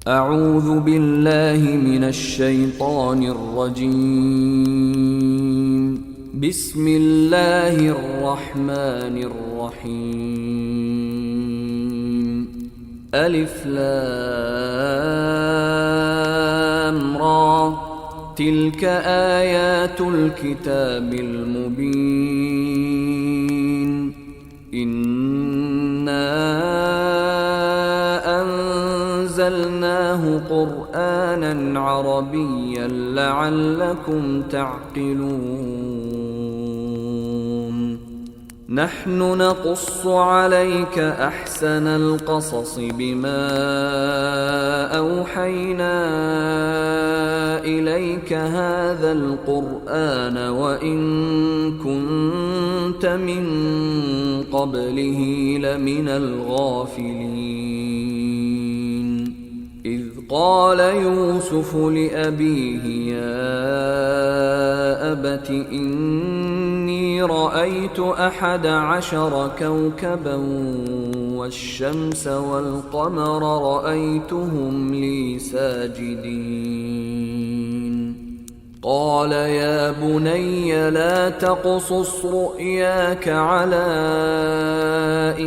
أعوذ بالله من الشيطان الرجيم. بسم الله الرحمن الرحيم. ألف لام را، تلك آيات الكتاب المبين. إنا أنزلناه قرآنا عربيا لعلكم تعقلون. نحن نقص عليك أحسن القصص بما أوحينا إليك هذا القرآن وإن كنت من قبله لمن الغافلين. إذ قال يوسف لأبيه يا أبت إني رأيت 11 كوكبا والشمس والقمر رأيتهم لي ساجدين. قال يا بني لا تقصص رؤياك على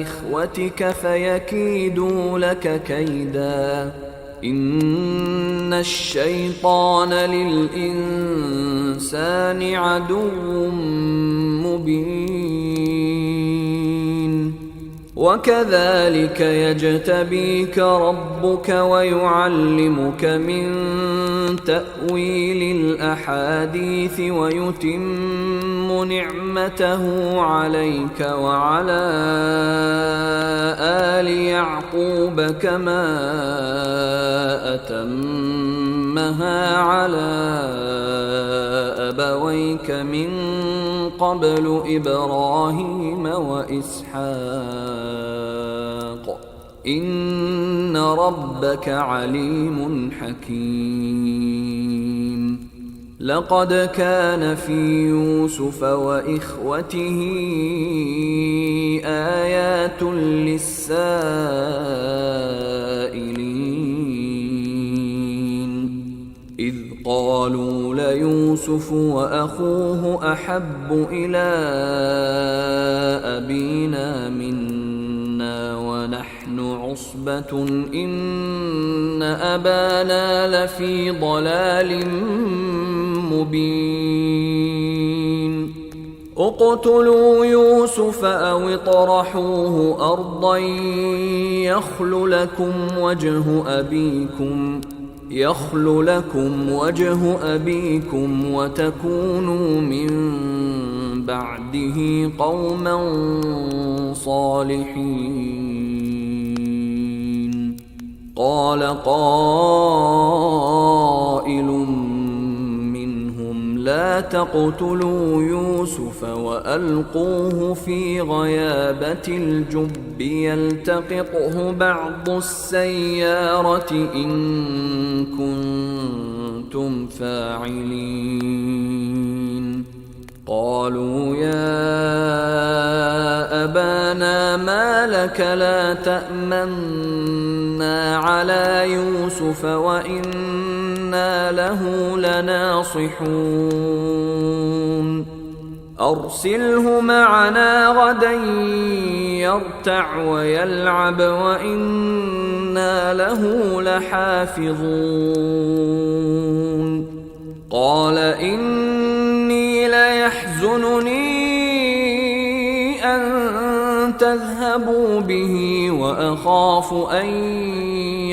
إخوتك فيكيدوا لك كيدا، إن الشيطان للإنسان عدو مبين. وكذلك يجتبيك ربك ويعلمك من تأويل الأحاديث ويتم نعمته عليك وعلى آل يعقوب كما أتمها على أبويك من قبل إبراهيم وإسحاق، إن ربك عليم حكيم. لقد كان في يوسف وإخوته آيات للسائلين، إذ قالوا ليوسف وأخوه أحب إلى أبينا منا ونحن عصبة إن أبانا لفي ضلال مبين. اقتلوا يوسف أو اطرحوه أرضا يخل لكم وجه أبيكم وتكونوا من بعده قوما صالحين. قال قائل منهم لا تقتلوا يوسف وألقوه في غيابة الجب يلتقطه بعض السيارة إن كنتم فاعلين. قالوا يا أبانا ما لك لا تأمنا على يوسف وإنا له لناصحون. أرسله معنا غدا يرتع ويلعب وإنا له لحافظون. قال إني ليحزنني أن تذهبوا به وأخاف أن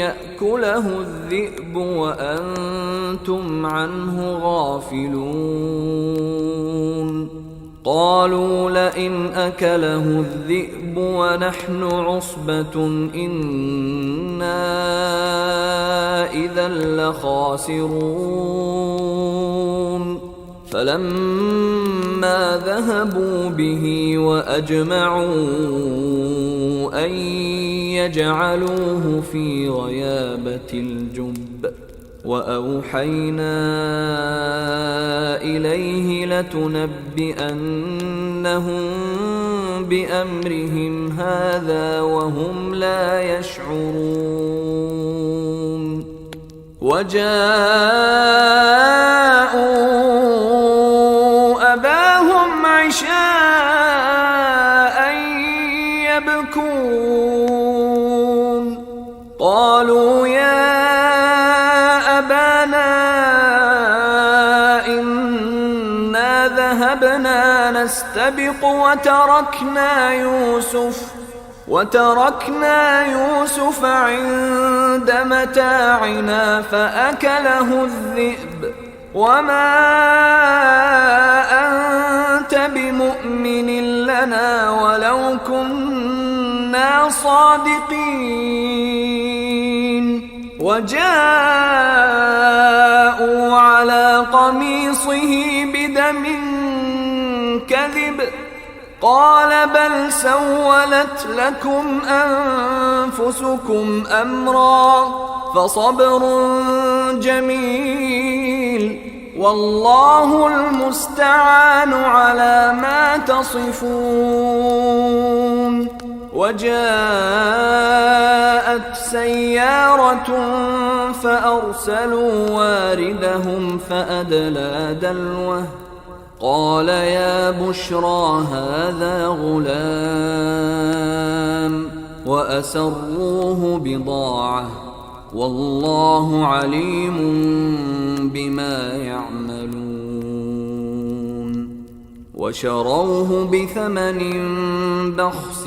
يأكله الذئب وأنتم عنه غافلون. قالوا لئن أكله الذئب ونحن عصبة إنا إذا لخاسرون. فلما ذهبوا به وأجمعوا أن يجعلوه في غيابة الجب وأوحينا إليه لتنبئنهم بأمرهم هذا وهم لا يشعرون وجاءوا أباهم عشاء يبكون قالوا يا أبانا إنا ذهبنا نستبق وتركنا يوسف عند متاعنا فأكله الذئب وما أنت بمؤمن لنا ولو كنا صادقين وجاءوا على قميصه بدم كذب قال بل سولت لكم أنفسكم أمرا فصبر جميل والله المستعان على ما تصفون. وجاءت سيارة فأرسلوا واردهم فأدلى دلوه قال يا بشرى هذا غلام وأسروه بضاعة والله عليم بما يعملون. وشروه بثمن بخس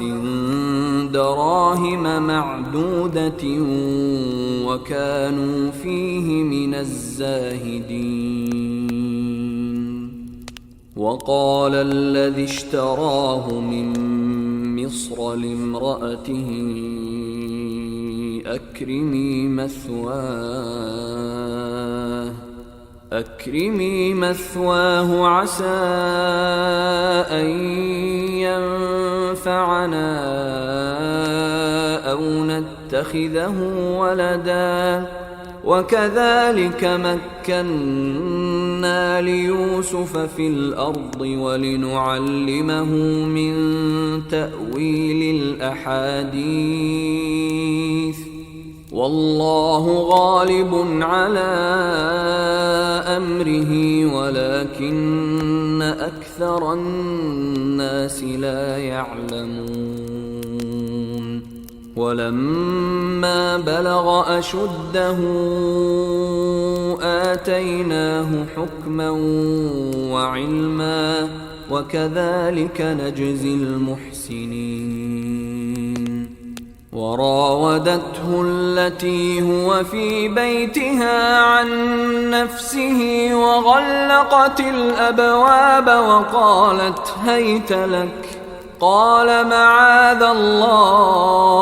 دراهم معدودة وكانوا فيه من الزاهدين. وقال الذي اشتراه من مصر لامرأته أكرمي مثواه عسى أن ينفعنا أو نتخذه ولدا وكذلك مكنا ليوسف في الأرض ولنعلمه من تأويل الأحاديث والله غالب على أمره ولكن أكثر الناس لا يعلمون. ولما بلغ أشده آتيناه حكما وعلما وكذلك نجزي المحسنين. وراودته التي هو في بيتها عن نفسه وغلقت الأبواب وقالت هيت لك قال معاذ الله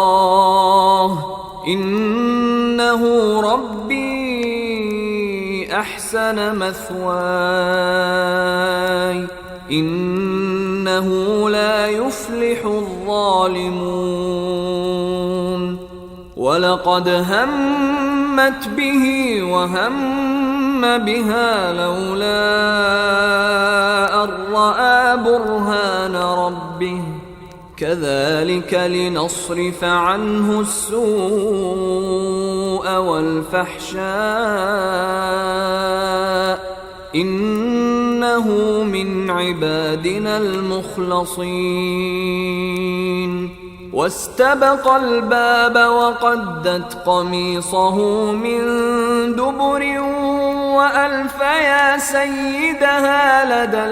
إنه ربي أحسن مثواي إنه لا يفلح الظالمون. ولقد همت به وهم بها لولا أن رأى برهان ربه كذلك لنصرف عنه السوء والفحشاء إنه من عبادنا المخلصين. واستبق الباب وقدت قميصه من دبر وألف يا سيدها لدى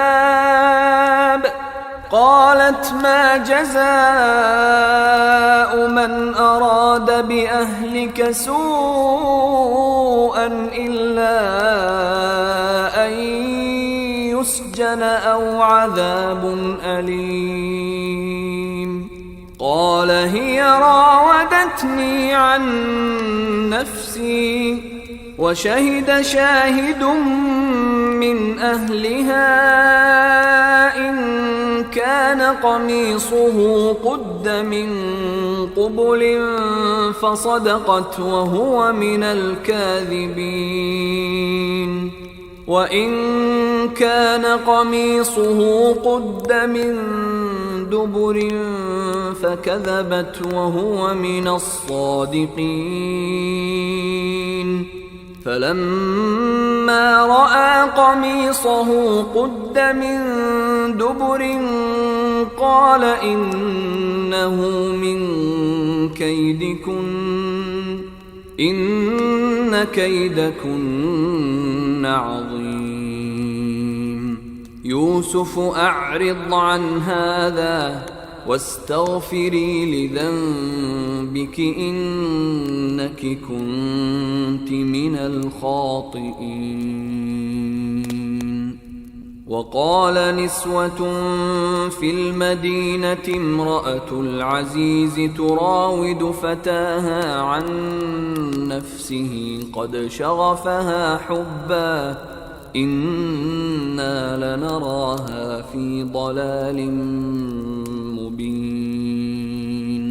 الباب قالت ما جزاء من أراد بأهلك سوءا إلا أن يسجن أو عذاب أليم. قال هي راودتني عن نفسي وشهد شاهد من أهلها إن كان قميصه قد من قبل فصدقت وهو من الكاذبين وإن كان قميصه قد من دبر فكذبت وهو من الصادقين. فلما رأى قميصه قد من دبر قال إنه من كيدكن إن كيدكن عظيم. يوسف أعرض عن هذا واستغفري لذنبك إنك كنت من الخاطئين. وقال نسوة في المدينة امرأة العزيز تراود فتاها عن نفسه قد شغفها حبا إنا لنراها في ضلال مبين.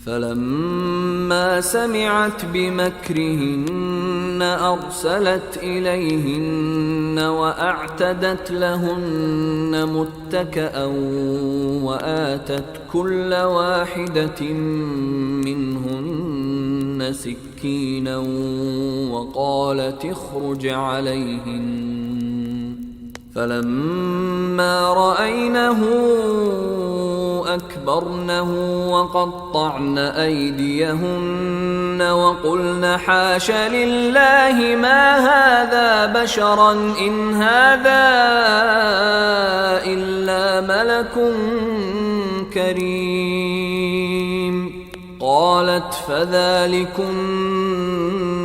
فلما سمعت بمكرهن أرسلت إليهن وأعتدت لهن متكأ وآتت كل واحدة منهن سكينا وقالت اخرج عليهن. فلما رأينه أكبرنه وقطعن أيديهن وقلن حاش لله ما هذا بشرا إن هذا إلا ملك كريم. قالت فذلكن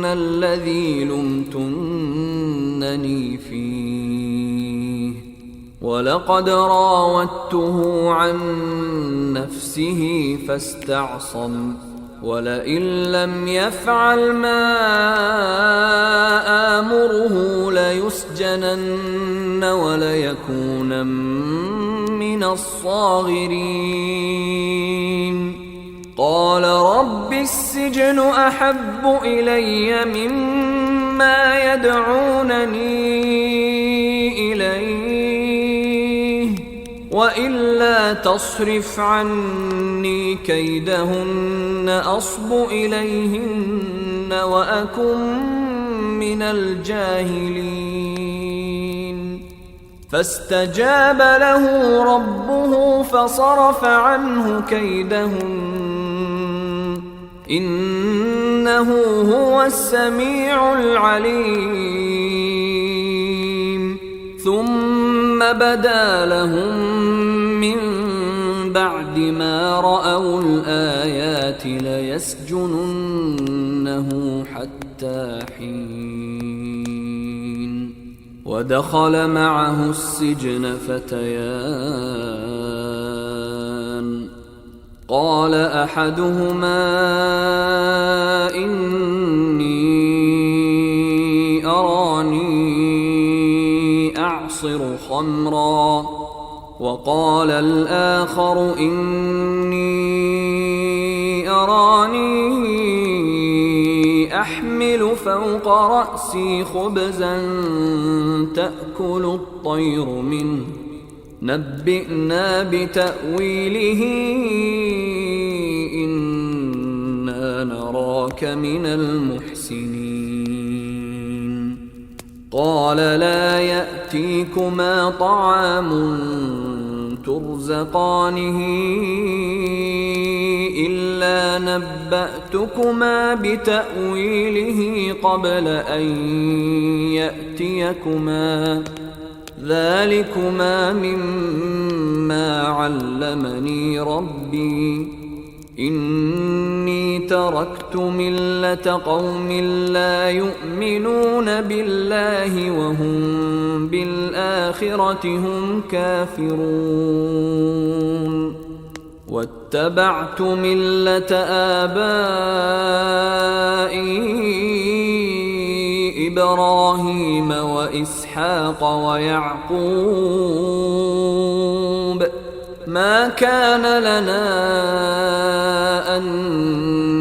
الذي لمتنني فيه ولقد راودته عن نفسه فاستعصم ولئن لم يفعل ما آمره ليسجنن وليكونن من الصاغرين. قال رب السجن أحب إلي مما يدعونني إليه وإلا تصرف عني كيدهن أصب إليهن وأكن من الجاهلين. فاستجاب له ربه فصرف عنه كيدهن إنه هو السميع العليم. ثم بدا لهم من بعد ما رأوا الآيات ليسجننه حتى حين. ودخل معه السجن فتيان قال أحدهما إني أراني أعصر خمرا وقال الآخر إني أراني أحمل فوق رأسي خبزا تأكل الطير منه نبئنا بتأويله إنا نراك من المحسنين. قال لا يأتيكما طعام ترزقانه إلا نبأتكما بتأويله قبل أن يأتيكما ذلكما مما علمني ربي إني تركت ملة قوم لا يؤمنون بالله وهم بالآخرة هم كافرون واتبعت ملة آبائي إبراهيم وإسحاق ويعقوب ما كان لنا أن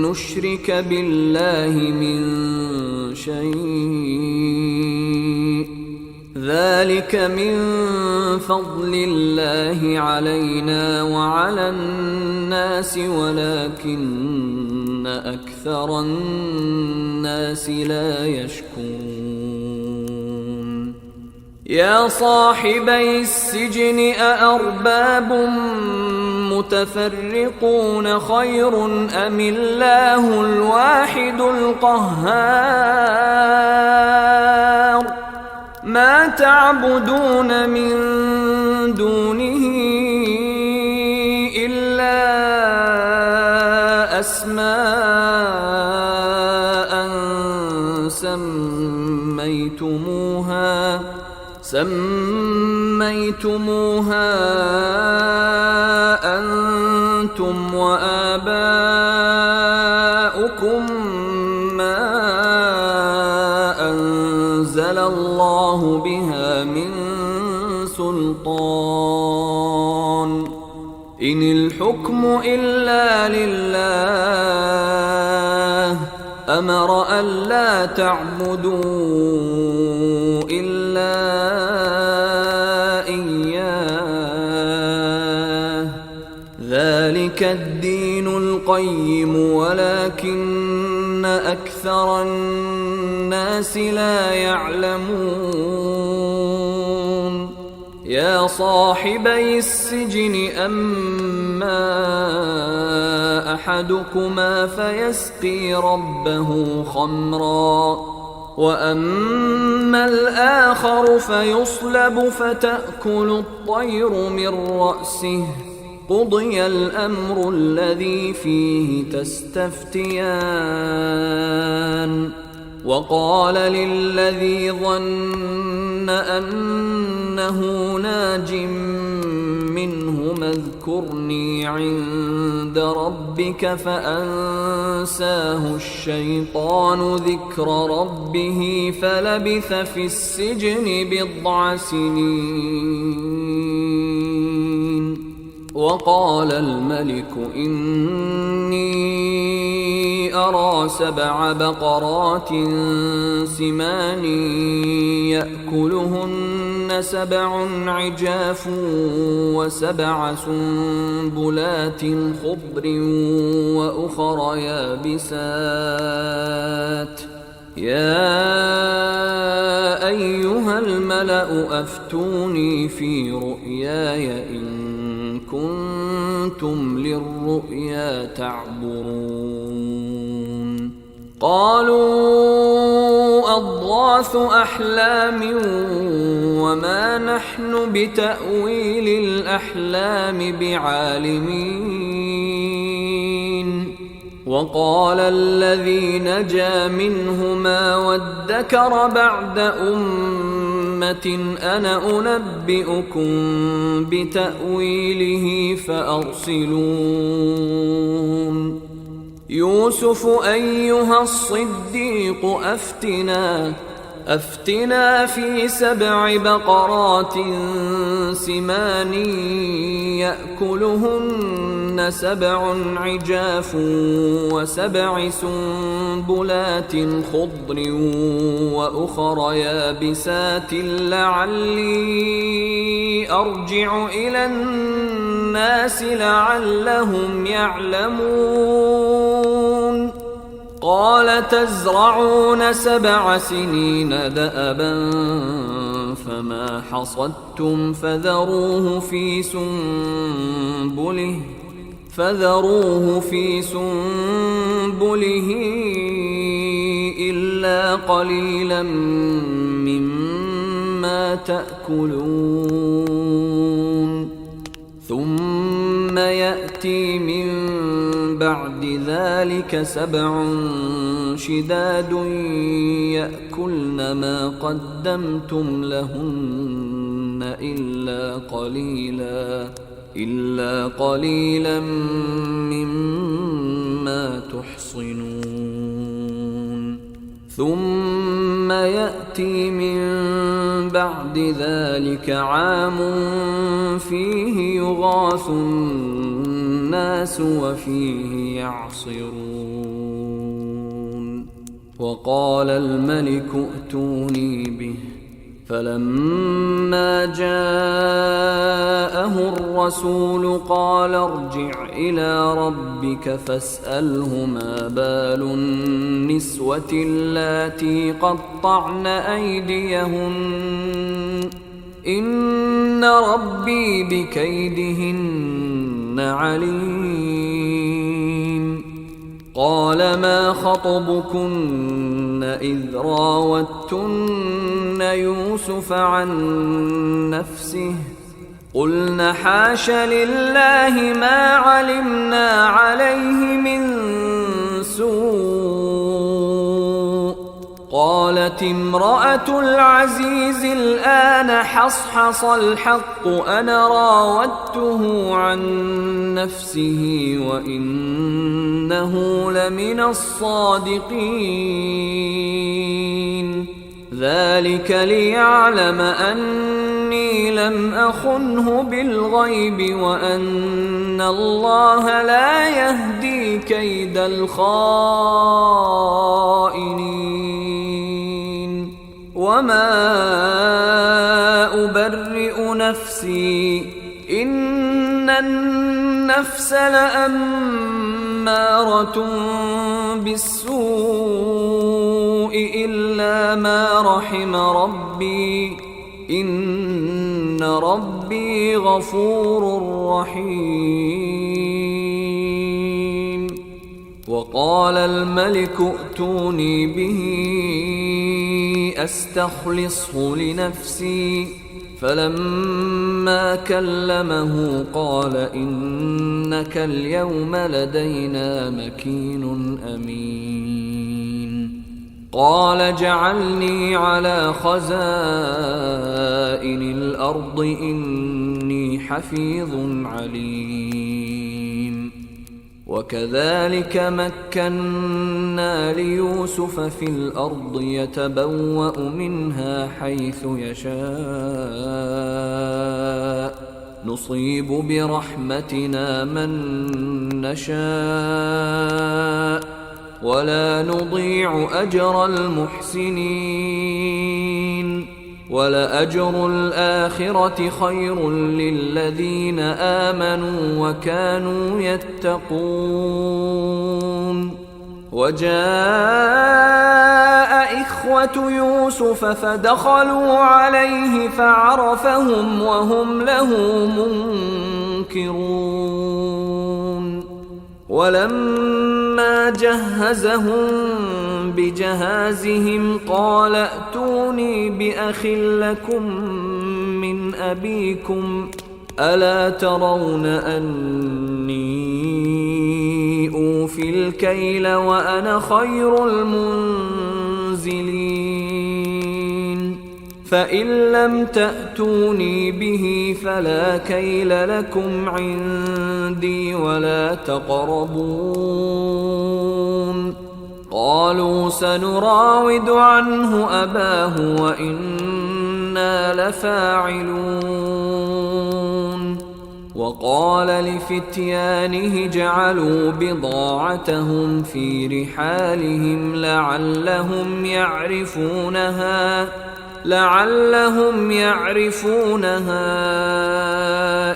نشرك بالله من شيء ذلك من فضل الله علينا وعلى الناس ولكن أكثر الناس لا يشكرون يا صاحبي السجن أأرباب متفرقون خير أم الله الواحد القهار ما تعبدون من دونه إلا أسماء سميتموها أنتم وآباؤكم ما أنزل الله بها من سلطان إن الحكم إلا لله أمر ألا تعبدوا إلا إياه ذلك الدين القيم ولكن أكثر الناس لا يعلمون يا صاحبي السجن أما أحدكما فيسقي ربه خمرا وأما الآخر فيصلب فتأكل الطير من رأسه قضي الأمر الذي فيه تستفتيان وقال للذي ظن أنه ناج منهما اذكرني عند ربك فأنساه الشيطان ذكر ربه فلبث في السجن 10 سنين وقال الملك إني أرى 7 بقرات سمان يأكلهن 7 عجاف و7 سنبلات خضر وأخر يابسات يا أيها الملأ أفتوني في رؤياي إن كنتم للرؤيا تعبرون قالوا أضغاث أحلام وما نحن بتأويل الأحلام بعالمين وقال الذي نجا منهما وادكر بعد أمة أنا أنبئكم بتأويله فأرسلون يوسف أيها الصديق أفتنا في 7 بقرات سمان يأكلهن 7 عجاف و7 سنبلات خضر وأخر يابسات لعلي أرجع إلى الناس لعلهم يعلمون قال تزرعون 7 سنين دأبا فما حصدتم فذروه في سنبله إلا قليلا مما تأكلون ثم يأتي من بعد ذلك 7 شداد يأكلن ما قدمتم لهن إلا قليلا مما تحصنون ثم يأتي من بعد ذلك عام فيه يغاث الناس وفيه يعصرون وقال الملك ائتوني به فلما جاءه الرسول قال ارجع إلى ربك فاسأله ما بال النسوة اللاتي قطعن أيديهن إن ربي بكيدهن عليم. قال ما خطبكن إذ راوتن يوسف عن نفسه قلن حاش لله ما علمنا عليه من سوء. قالت امرأة العزيز الآن حصحص الحق أنا راودته عن نفسه وإنه لمن الصادقين. ذلك ليعلم أني لم أخنه بالغيب وأن الله لا يهدي كيد الخائنين. وما أبرئ نفسي إن النفس لأمارة بالسوء إلا ما رحم ربي إن ربي غفور رحيم. وقال الملك ائتوني به أستخلصه لنفسي فلما كلمه قال إنك اليوم لدينا مكين أمين. قال اجعلني على خزائن الأرض إني حفيظ عليم. وكذلك مكنا ليوسف في الأرض يتبوأ منها حيث يشاء نصيب برحمتنا من نشاء ولا نضيع أجر المحسنين. ولأجر الآخرة خير للذين آمنوا وكانوا يتقون. وجاء إخوة يوسف فدخلوا عليه فعرفهم وهم له منكرون. ولما جهزهم بجهازهم قال ائتوني بأخ لكم من أبيكم ألا ترون أني أوفي الكيل وأنا خير المنزلين. فإن لم تأتوني به فلا كيل لكم عندي ولا تقربون. قالوا سنراود عنه أباه وإنا لفاعلون. وقال لفتيانه جعلوا بضاعتهم في رحالهم لعلهم يعرفونها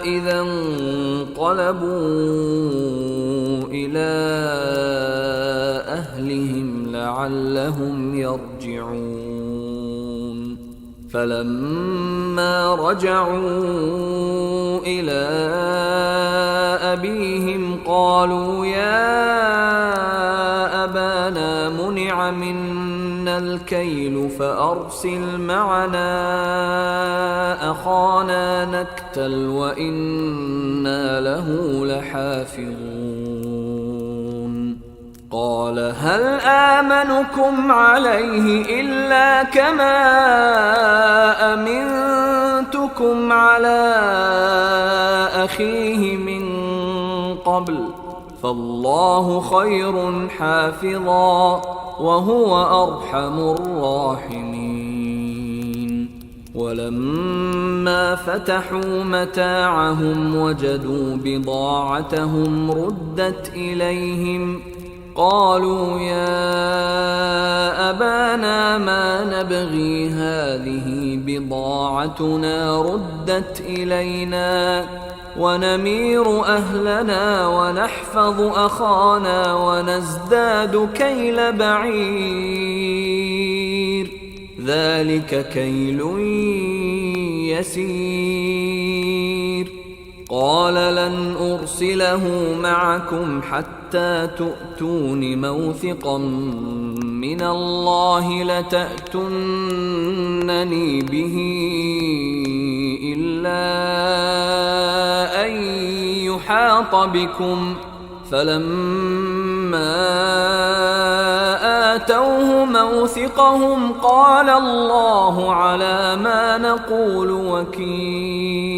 إذا انقلبوا إلى أهلهم لعلهم يرجعون. فلما رجعوا إلى أبيهم قالوا يا أبانا منع منا الكيل فأرسل معنا أخانا نكتل وإنا له لحافظون. قال هل آمنكم عليه إلا كما أمنتكم على أخيه من قبل فالله خير حافظا وهو أرحم الراحمين. ولما فتحوا متاعهم وجدوا بضاعتهم ردت إليهم قالوا يا أبانا ما نبغي هذه بضاعتنا ردت إلينا ونمير أهلنا ونحفظ أخانا ونزداد كيل بعير ذلك كيل يسير قال لن أرسله معكم حتى تؤتون موثقا من الله لتأتونني به إلا أن يحاط بكم فلما آتوه موثقهم قال الله على ما نقول وكيل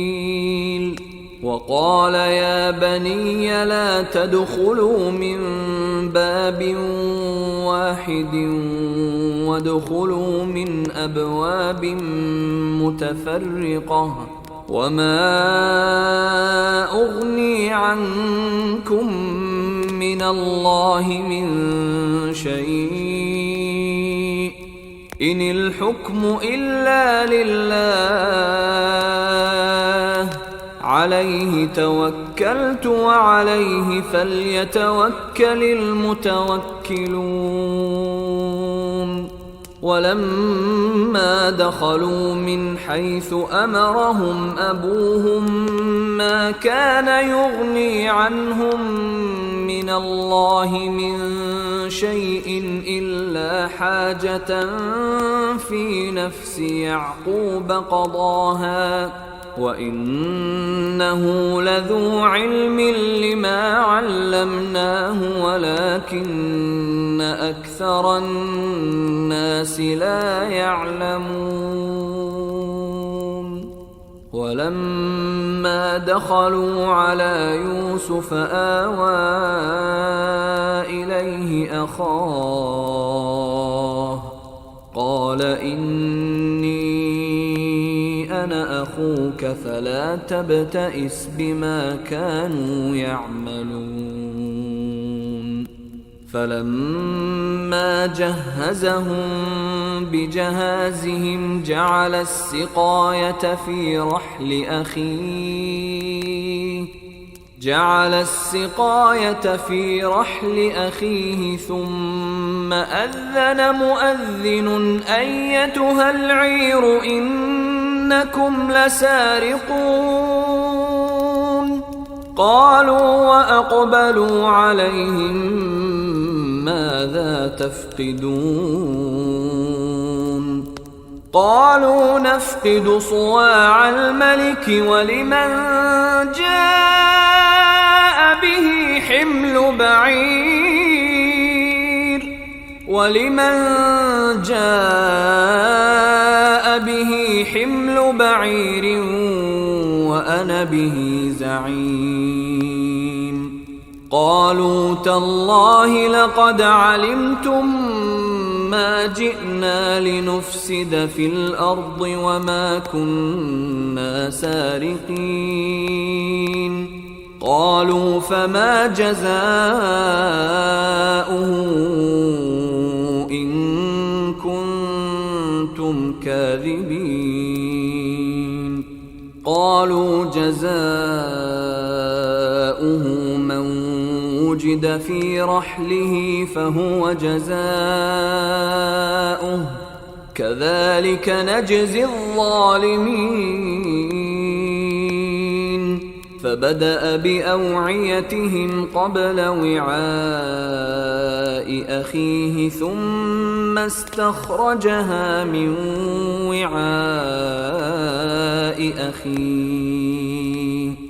وقال يا بني لا تدخلوا من باب واحد وادخلوا من أبواب متفرقة وما أغني عنكم من الله من شيء إن الحكم إلا لله عليه توكلت وعليه فليتوكل المتوكلون ولما دخلوا من حيث أمرهم أبوهم ما كان يغني عنهم من الله من شيء إلا حاجة في نفس يعقوب قضاها وإنه لذو علم لما علمناه ولكن أكثر الناس لا يعلمون ولما دخلوا على يوسف آوى إليه أخاه قال إني أنا أخوك فلا تبتئس بما كانوا يعملون فلما جهزهم بجهازهم جعل السقاية في رحل أخيه ثم أذن مؤذن أيتها العير إنكم لسارقون قالوا وأقبلوا عليهم ماذا تفقدون قالوا نفقد صواع الملك ولمن جاء به حمل بعير وأنا به زعيم قالوا تالله لقد علمتم ما جئنا لنفسد في الأرض وما كنا سارقين قالوا فما جزاؤه إن كنتم كاذبين قالوا جزاؤه من وجد في رحله فهو جزاؤه كذلك نجزي الظالمين فبدأ بأوعيتهم قبل وعاء أخيه ثم استخرجها من وعاء أخيه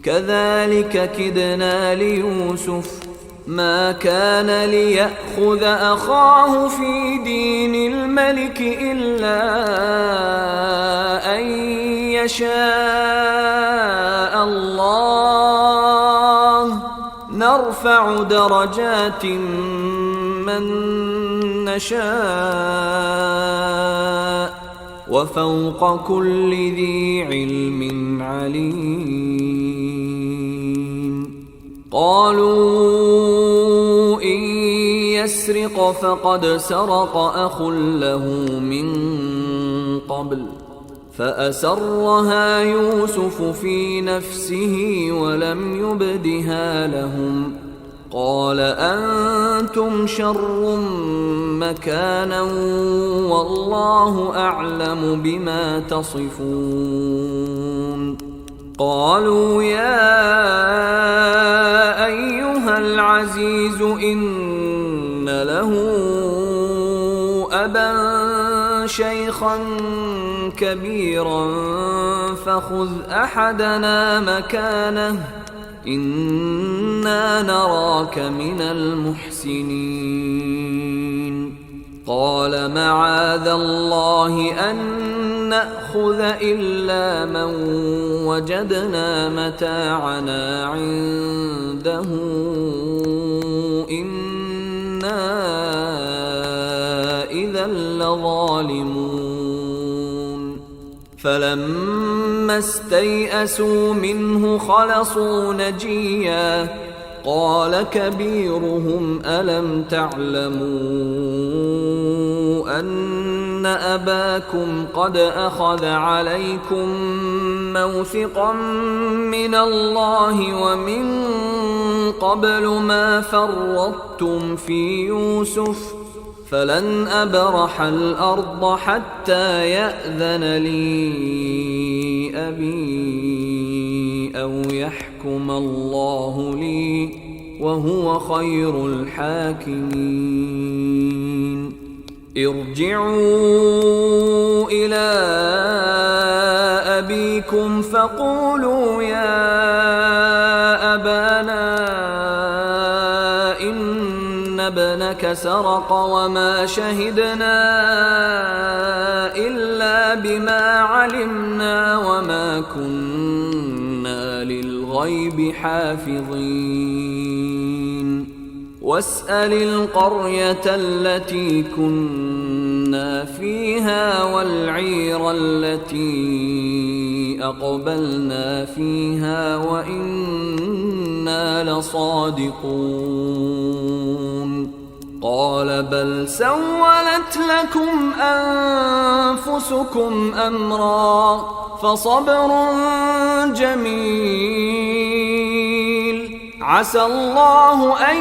كذلك كدنا ليوسف ما كان ليأخذ أخاه في دين الملك إلا أن يشاء الله نرفع درجات من نشاء وفوق كل ذي علم عليم قالوا إن يسرق فقد سرق أخ له من قبل فأسرها يوسف في نفسه ولم يبدها لهم قال أنتم شر مكانا والله أعلم بما تصفون قالوا يا أيها العزيز إن له أبا شيخا كبيرا فخذ أحدنا مكانه إنا نراك من المحسنين قال معاذ الله أن نأخذ إلا من وجدنا متاعنا عنده إنا إذا لظالمون فلما استيئسوا منه خلصوا نجيا قال كبيرهم ألم تعلموا أن أباكم قد أخذ عليكم موثقا من الله ومن قبل ما فرطتم في يوسف فلن أبرح الأرض حتى يأذن لي أبي أو يحكم الله لي وهو خير الحاكمين ارجعوا إلى أبيكم فقولوا يا أبانا إن ابنك سرق وما شهدنا إلا بما علمنا وما كنا للغيب حافظين واسأل القرية التي كنا فيها والعير التي أقبلنا فيها وإنا لصادقون قال بل سولت لكم أنفسكم أمرا فصبر جميل عسى الله أن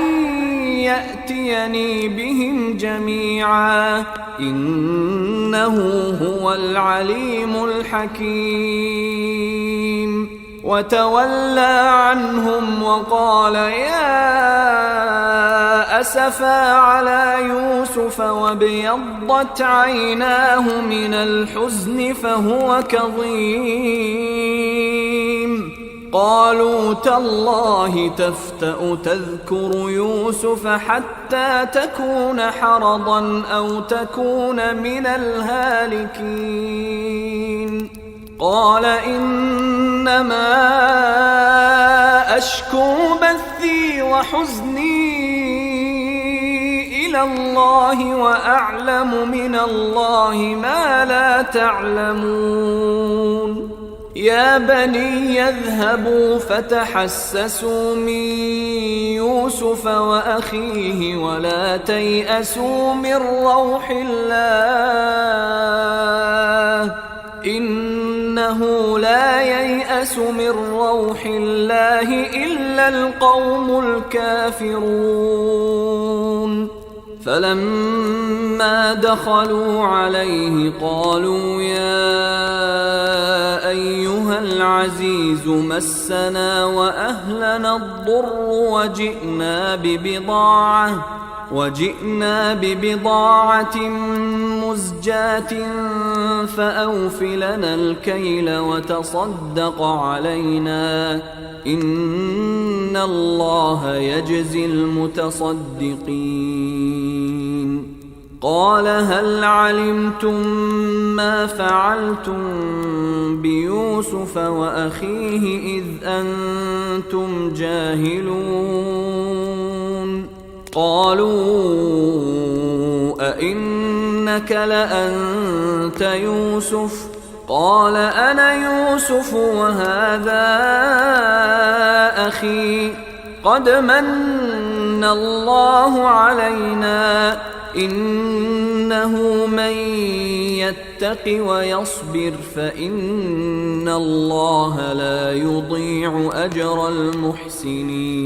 يأتيني بهم جميعا إنه هو العليم الحكيم وتولى عنهم وقال يا أسفا على يوسف وابيضت عيناه من الحزن فهو كظيم قالوا تالله تفتأ تذكر يوسف حتى تكون حرضا أو تكون من الهالكين قال إنما أشكو بثي وحزني إلى الله وأعلم من الله ما لا تعلمون يا بني يذهبوا فتحسسوا من يوسف وأخيه ولا تيأسوا من روح الله إنه لا ييأس من روح الله إلا القوم الكافرون فلما دخلوا عليه قالوا يا أيها العزيز مسنا وأهلنا الضر وجئنا ببضاعة مزجاة فأوف لنا الكيل وتصدق علينا إن الله يجزي المتصدقين قال هل علمتم ما فعلتم بيوسف وأخيه إذ أنتم جاهلون قالوا أئنك لأنت يوسف قال أنا يوسف وهذا أخي قد من الله علينا إنه إنه من يتق ويصبر فإن الله لا يضيع أجر المحسنين.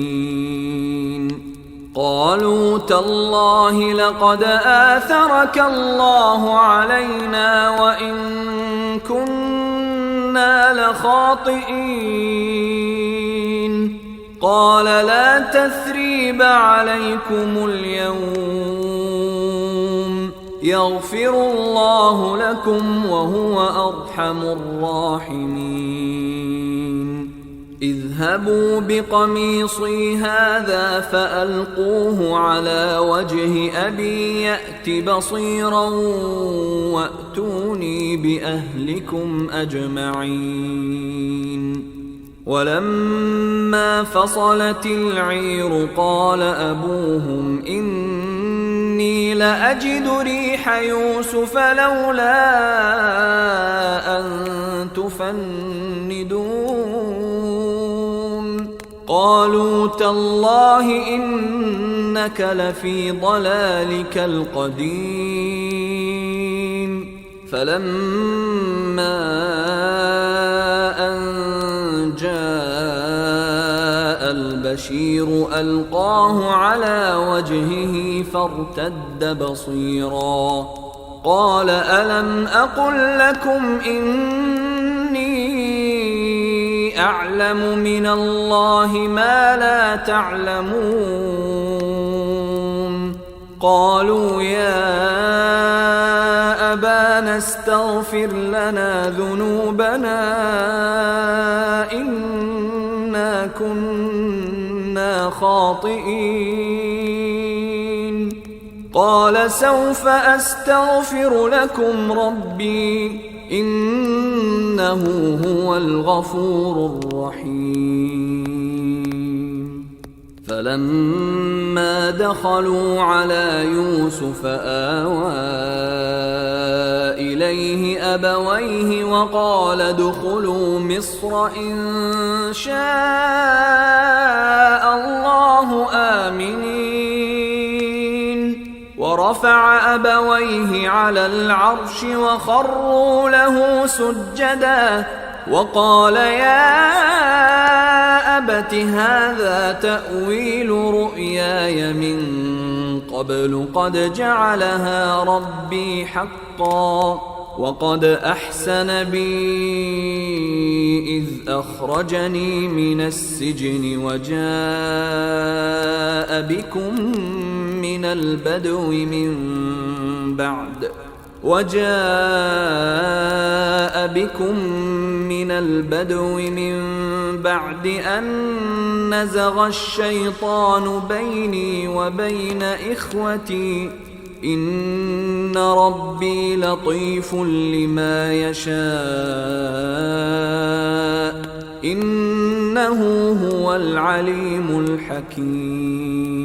قالوا تالله لقد آثرك الله علينا وإن كنا لخاطئين. قال لا تثريب عليكم اليوم يغفر الله لكم وهو أرحم الراحمين. اذهبوا بقميصي هذا فألقوه على وجه أبي يأت بصيرا وأتوني بأهلكم أجمعين. ولما فصلت العير قال أبوهم إني لأجد ريح يوسف لولا أن تفندون. قالوا تالله إنك لفي ضلالك القديم. فلما أن جاء البشير ألقاه على وجهه فارتد بصيرا. قال ألم أقل لكم إني أعلم من الله ما لا تعلمون. قالوا يا أبانا استغفر لنا ذنوبنا إنا كنا خاطئين. قال سوف أستغفر لكم ربي إنه هو الغفور الرحيم. فلما دخلوا على يوسف آوى إليه أبويه وقال ادخلوا مصر إن شاء الله آمنين. ورفع أبويه على العرش وخروا له سجدا وقال يا أبت هذا تأويل رؤياي من قبل قد جعلها ربي حقا وقد أحسن بي إذ أخرجني من السجن وجاء بكم من البدو من بعد أن نزغ الشيطان بيني وبين إخوتي إن ربي لطيف لما يشاء إنه هو العليم الحكيم.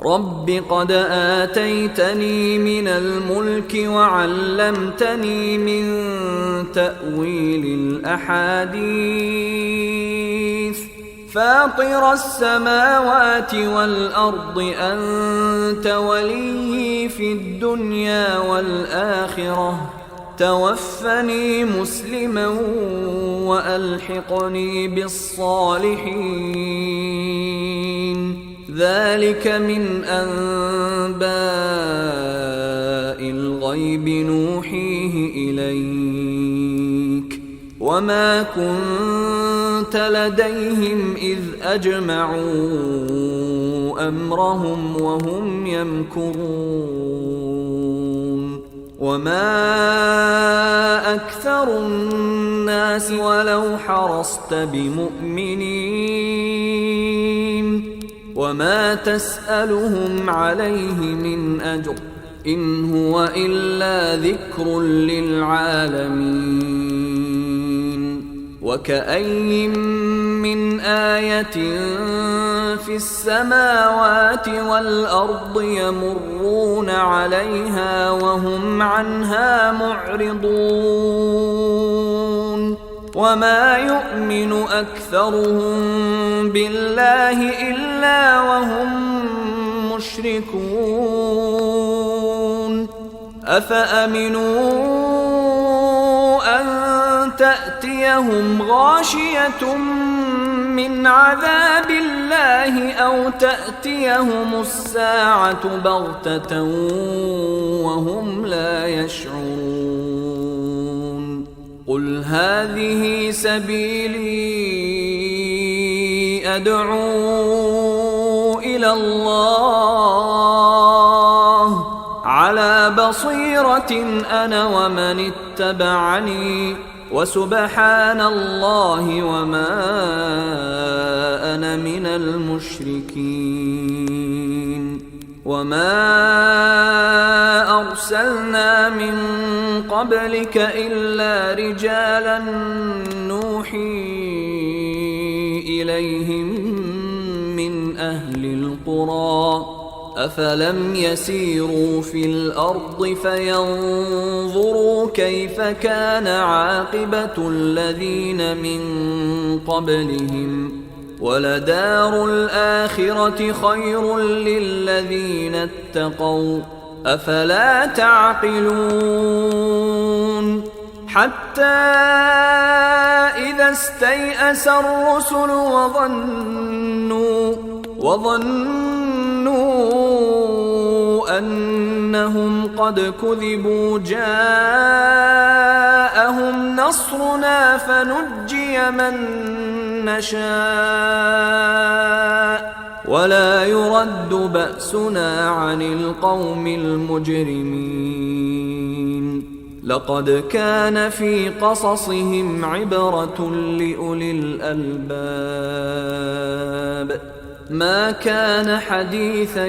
رب قد آتيتني من الملك وعلمتني من تأويل الأحاديث فاطر السماوات والأرض أنت ولي في الدنيا والآخرة توفني مسلما وألحقني بالصالحين. ذلك من أنباء الغيب نوحيه إليك وما كنت لديهم إذ أجمعوا أمرهم وهم يمكرون. وما أكثر الناس ولو حرصت بمؤمنين وما تسألهم عليه من أجر إن هو إلا ذكر للعالمين. وكأي من آية في السماوات والأرض يمرون عليها وهم عنها معرضون. وما يؤمن أكثرهم بالله إلا وهم مشركون. أفأمنوا أن تأتيهم غاشية من عذاب الله أو تأتيهم الساعة بغتة وهم لا يشعرون قل هذه سبيلي أدعو إلى الله على بصيرة أنا ومن اتبعني وسبحان الله وما أنا من المشركين وما أرسلنا من قبلك إلا رجالا نوحي إليهم من أهل القرى أفلم يسيروا في الأرض فينظروا كيف كان عاقبة الذين من قبلهم ولدار الآخرة خير للذين اتقوا أفلا تعقلون حتى إذا استيأس الرسل وظنوا أنهم قد كذبوا جاءهم نصرنا فنجي من نشاء ولا يرد بأسنا عن القوم المجرمين لقد كان في قصصهم عبرة لأولي الألباب ما كان حديثا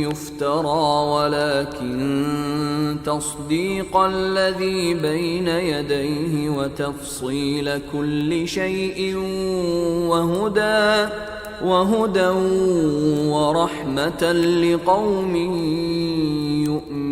يفترى ولكن تصديق الذي بين يديه وتفصيل كل شيء وهدى ورحمة لقوم يؤمنون